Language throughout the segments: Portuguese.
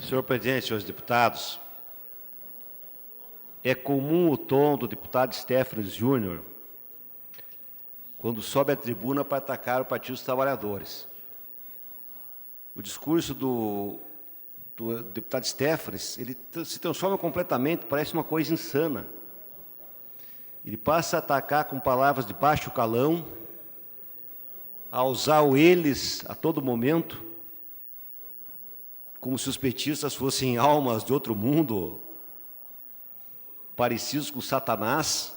Senhor presidente, senhores deputados, é comum o tom do deputado Stefanes Júnior quando sobe à tribuna para atacar o Partido dos Trabalhadores. O discurso do deputado Stefanes, ele se transforma completamente, parece uma coisa insana. Ele passa a atacar com palavras de baixo calão, a usar o eles a todo momento, como se os petistas fossem almas de outro mundo, parecidos com Satanás.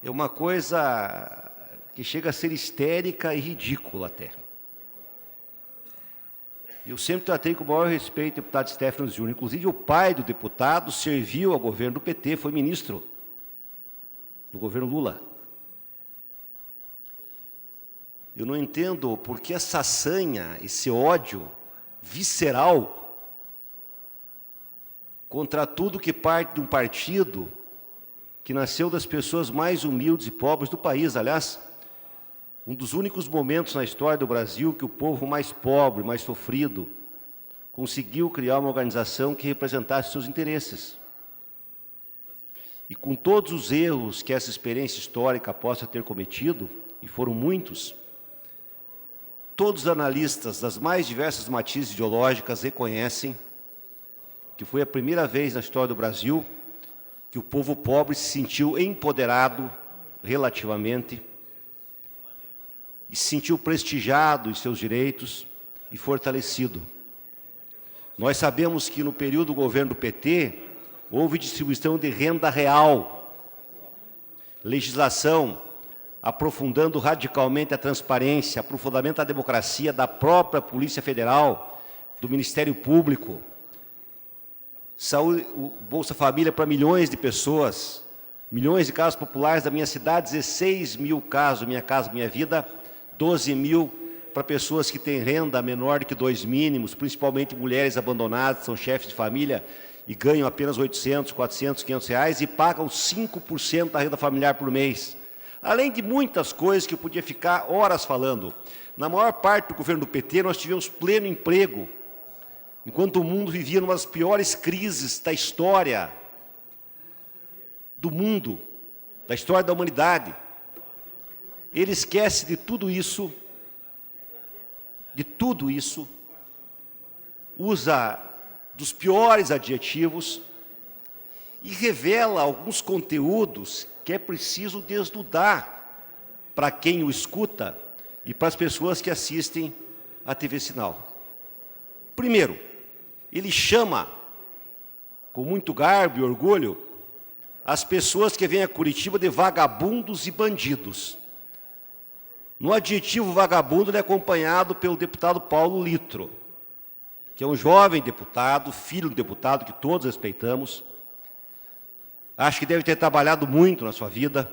É uma coisa que chega a ser histérica e ridícula até. Eu sempre tratei com o maior respeito o deputado Stefanes Júnior. Inclusive, o pai do deputado serviu ao governo do PT, foi ministro do governo Lula. Eu não entendo por que essa sanha, esse ódio visceral contra tudo que parte de um partido que nasceu das pessoas mais humildes e pobres do país. Aliás, um dos únicos momentos na história do Brasil que o povo mais pobre, mais sofrido, conseguiu criar uma organização que representasse seus interesses. E com todos os erros que essa experiência histórica possa ter cometido, e foram muitos, todos os analistas das mais diversas matizes ideológicas reconhecem que foi a primeira vez na história do Brasil que o povo pobre se sentiu empoderado relativamente e se sentiu prestigiado em seus direitos e fortalecido. Nós sabemos que no período do governo do PT houve distribuição de renda real, legislação aprofundando radicalmente a transparência, aprofundamento da democracia da própria Polícia Federal, do Ministério Público, saúde, Bolsa Família para milhões de pessoas, milhões de casas populares da minha cidade, 16 mil casos, Minha Casa Minha Vida, 12 mil para pessoas que têm renda menor do que 2 mínimos, principalmente mulheres abandonadas, são chefes de família e ganham apenas 800, 400, 500 reais e pagam 5% da renda familiar por mês. Além de muitas coisas que eu podia ficar horas falando. Na maior parte do governo do PT, nós tivemos pleno emprego, enquanto o mundo vivia numa das piores crises da história do mundo, da história da humanidade. Ele esquece de tudo isso, usa dos piores adjetivos e revela alguns conteúdos que é preciso desnudar para quem o escuta e para as pessoas que assistem à TV Sinal. Primeiro, ele chama, com muito garbo e orgulho, as pessoas que vêm a Curitiba de vagabundos e bandidos. No adjetivo vagabundo, ele é acompanhado pelo deputado Paulo Litro, que é um jovem deputado, filho do deputado que todos respeitamos. Acho que deve ter trabalhado muito na sua vida,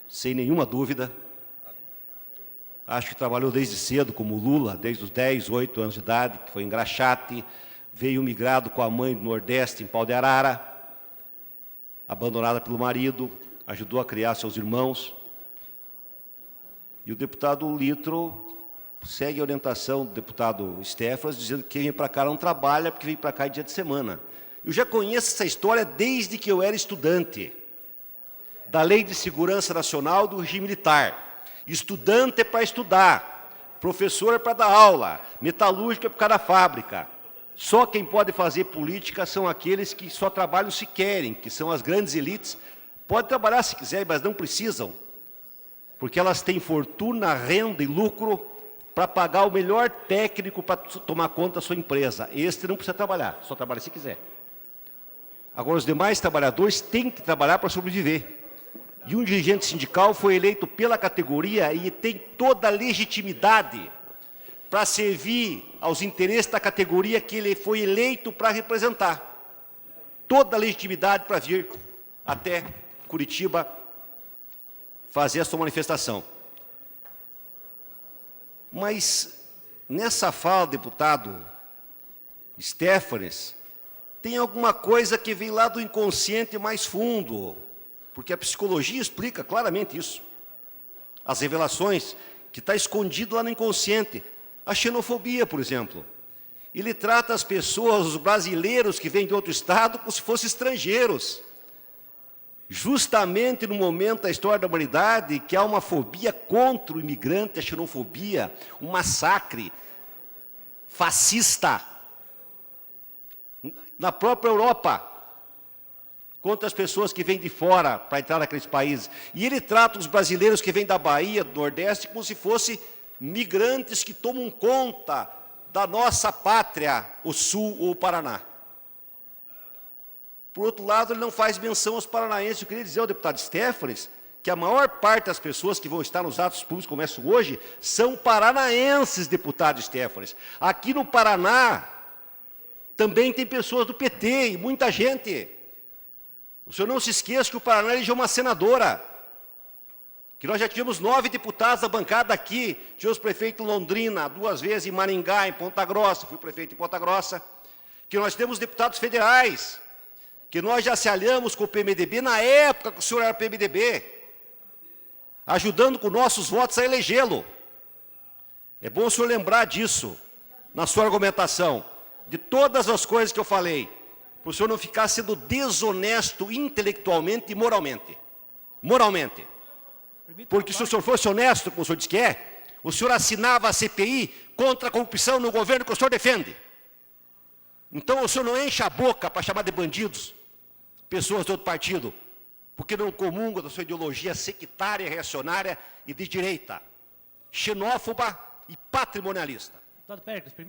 sem nenhuma dúvida. Acho que trabalhou desde cedo, como Lula, desde os 10, 8 anos de idade, que foi em Graxate, veio migrado com a mãe do Nordeste, em Pau de Arara, abandonada pelo marido, ajudou a criar seus irmãos. E o deputado Litro segue a orientação do deputado Stefanes, dizendo que quem vem para cá não trabalha, porque vem para cá em dia de semana. Eu já conheço essa história desde que eu era estudante da Lei de Segurança Nacional do regime militar. Estudante é para estudar, professor é para dar aula, metalúrgico é para cada fábrica. Só quem pode fazer política são aqueles que só trabalham se querem, que são as grandes elites. Pode trabalhar se quiserem, mas não precisam, porque elas têm fortuna, renda e lucro para pagar o melhor técnico para tomar conta da sua empresa. Este não precisa trabalhar, só trabalha se quiser. Agora, os demais trabalhadores têm que trabalhar para sobreviver. E um dirigente sindical foi eleito pela categoria e tem toda a legitimidade para servir aos interesses da categoria que ele foi eleito para representar. Toda a legitimidade para vir até Curitiba fazer a sua manifestação. Mas, nessa fala, deputado Stefanes, tem alguma coisa que vem lá do inconsciente mais fundo, porque a psicologia explica claramente isso. As revelações que está escondido lá no inconsciente. A xenofobia, por exemplo. Ele trata as pessoas, os brasileiros que vêm de outro estado, como se fossem estrangeiros. Justamente no momento da história da humanidade que há uma fobia contra o imigrante, a xenofobia, um massacre fascista na própria Europa, contra as pessoas que vêm de fora para entrar naqueles países. E ele trata os brasileiros que vêm da Bahia, do Nordeste, como se fossem migrantes que tomam conta da nossa pátria, o Sul ou o Paraná. Por outro lado, ele não faz menção aos paranaenses. Eu queria dizer ao deputado Stéfanes que a maior parte das pessoas que vão estar nos atos públicos, começam hoje, são paranaenses, deputado Stéfanes. Aqui no Paraná, também tem pessoas do PT e muita gente. O senhor não se esqueça que o Paraná elegeu uma senadora, que nós já tivemos 9 deputados da bancada aqui, tivemos prefeito em Londrina, 2 vezes em Maringá, em Ponta Grossa, fui prefeito em Ponta Grossa, que nós temos deputados federais, que nós já se aliamos com o PMDB na época que o senhor era PMDB, ajudando com nossos votos a elegê-lo. É bom o senhor lembrar disso, na sua argumentação, de todas as coisas que eu falei, para o senhor não ficar sendo desonesto intelectualmente e moralmente. Moralmente. Porque se o senhor fosse honesto, como o senhor diz que é, o senhor assinava a CPI contra a corrupção no governo que o senhor defende. Então o senhor não enche a boca para chamar de bandidos pessoas de outro partido, porque não comungam da sua ideologia sectária, reacionária e de direita, xenófoba e patrimonialista.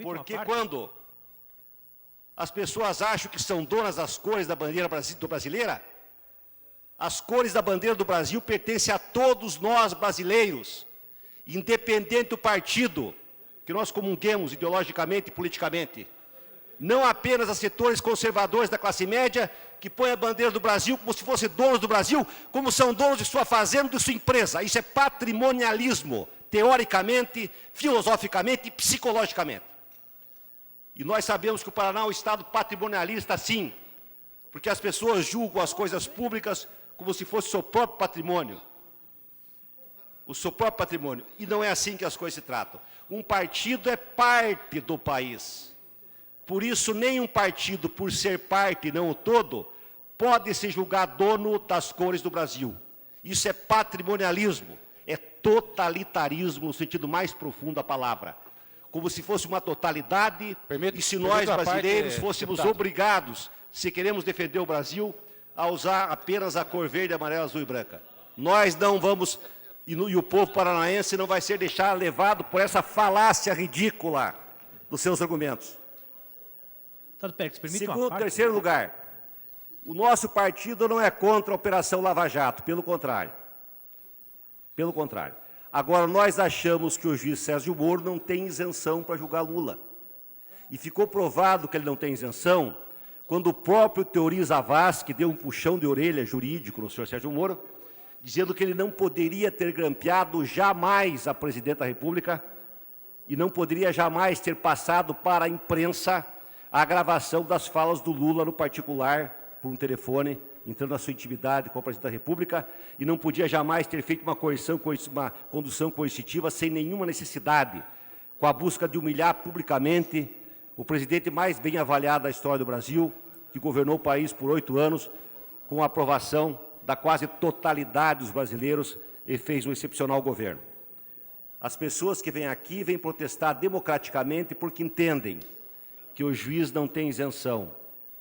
Porque quando as pessoas acham que são donas das cores da bandeira brasileira, as cores da bandeira do Brasil pertencem a todos nós brasileiros, independente do partido que nós comunguemos ideologicamente e politicamente. Não apenas a setores conservadores da classe média, que põem a bandeira do Brasil como se fossem donos do Brasil, como são donos de sua fazenda, de sua empresa. Isso é patrimonialismo, teoricamente, filosoficamente e psicologicamente. E nós sabemos que o Paraná é um estado patrimonialista, sim, porque as pessoas julgam as coisas públicas como se fosse o seu próprio patrimônio. O seu próprio patrimônio. E não é assim que as coisas se tratam. Um partido é parte do país. Por isso, nenhum partido, por ser parte e não o todo, pode se julgar dono das cores do Brasil. Isso é patrimonialismo, é totalitarismo no sentido mais profundo da palavra. Como se fosse uma totalidade, e se nós brasileiros fôssemos obrigados, se queremos defender o Brasil, a usar apenas a cor verde, amarela, azul e branca. Nós não vamos, e o povo paranaense não vai ser deixado levado por essa falácia ridícula dos seus argumentos. Segundo, terceiro lugar, o nosso partido não é contra a Operação Lava Jato, pelo contrário. Pelo contrário. Agora, nós achamos que o juiz Sérgio Moro não tem isenção para julgar Lula. E ficou provado que ele não tem isenção quando o próprio Teori Zavascki deu um puxão de orelha jurídico no senhor Sérgio Moro, dizendo que ele não poderia ter grampeado jamais a presidente da República e não poderia jamais ter passado para a imprensa a gravação das falas do Lula no particular, por um telefone, entrando na sua intimidade com a presidente da República, e não podia jamais ter feito uma condução coercitiva sem nenhuma necessidade, com a busca de humilhar publicamente o presidente mais bem avaliado da história do Brasil, que governou o país por 8 anos, com a aprovação da quase totalidade dos brasileiros, e fez um excepcional governo. As pessoas que vêm aqui vêm protestar democraticamente porque entendem que o juiz não tem isenção,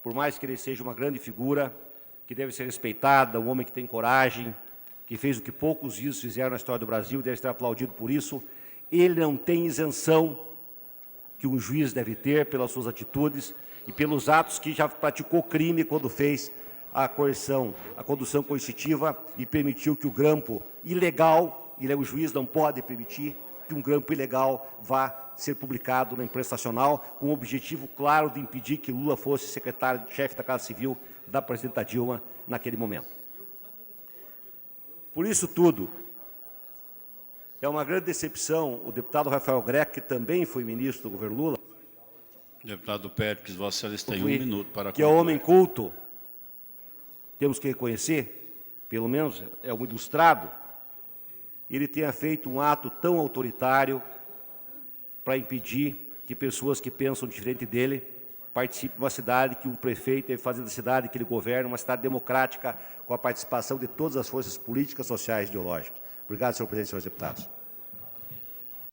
por mais que ele seja uma grande figura, que deve ser respeitada, um homem que tem coragem, que fez o que poucos juízes fizeram na história do Brasil, deve ser aplaudido por isso. Ele não tem isenção que um juiz deve ter pelas suas atitudes e pelos atos que já praticou crime quando fez a coerção, a condução coercitiva e permitiu que o grampo ilegal, o juiz não pode permitir que um grampo ilegal vá ser publicado na imprensa nacional, com o objetivo claro de impedir que Lula fosse secretário-chefe da Casa Civil da presidenta Dilma naquele momento. Por isso tudo, é uma grande decepção o deputado Rafael Greco, que também foi ministro do governo Lula. Deputado Pérez, Vossa Excelência tem 1 minuto para concluir. Que é homem culto, temos que reconhecer, pelo menos é um ilustrado, ele tenha feito um ato tão autoritário para impedir que pessoas que pensam diferente dele participem de uma cidade, que um prefeito deve fazer da cidade que ele governa uma cidade democrática, com a participação de todas as forças políticas, sociais e ideológicas. Obrigado, senhor presidente e senhores deputados.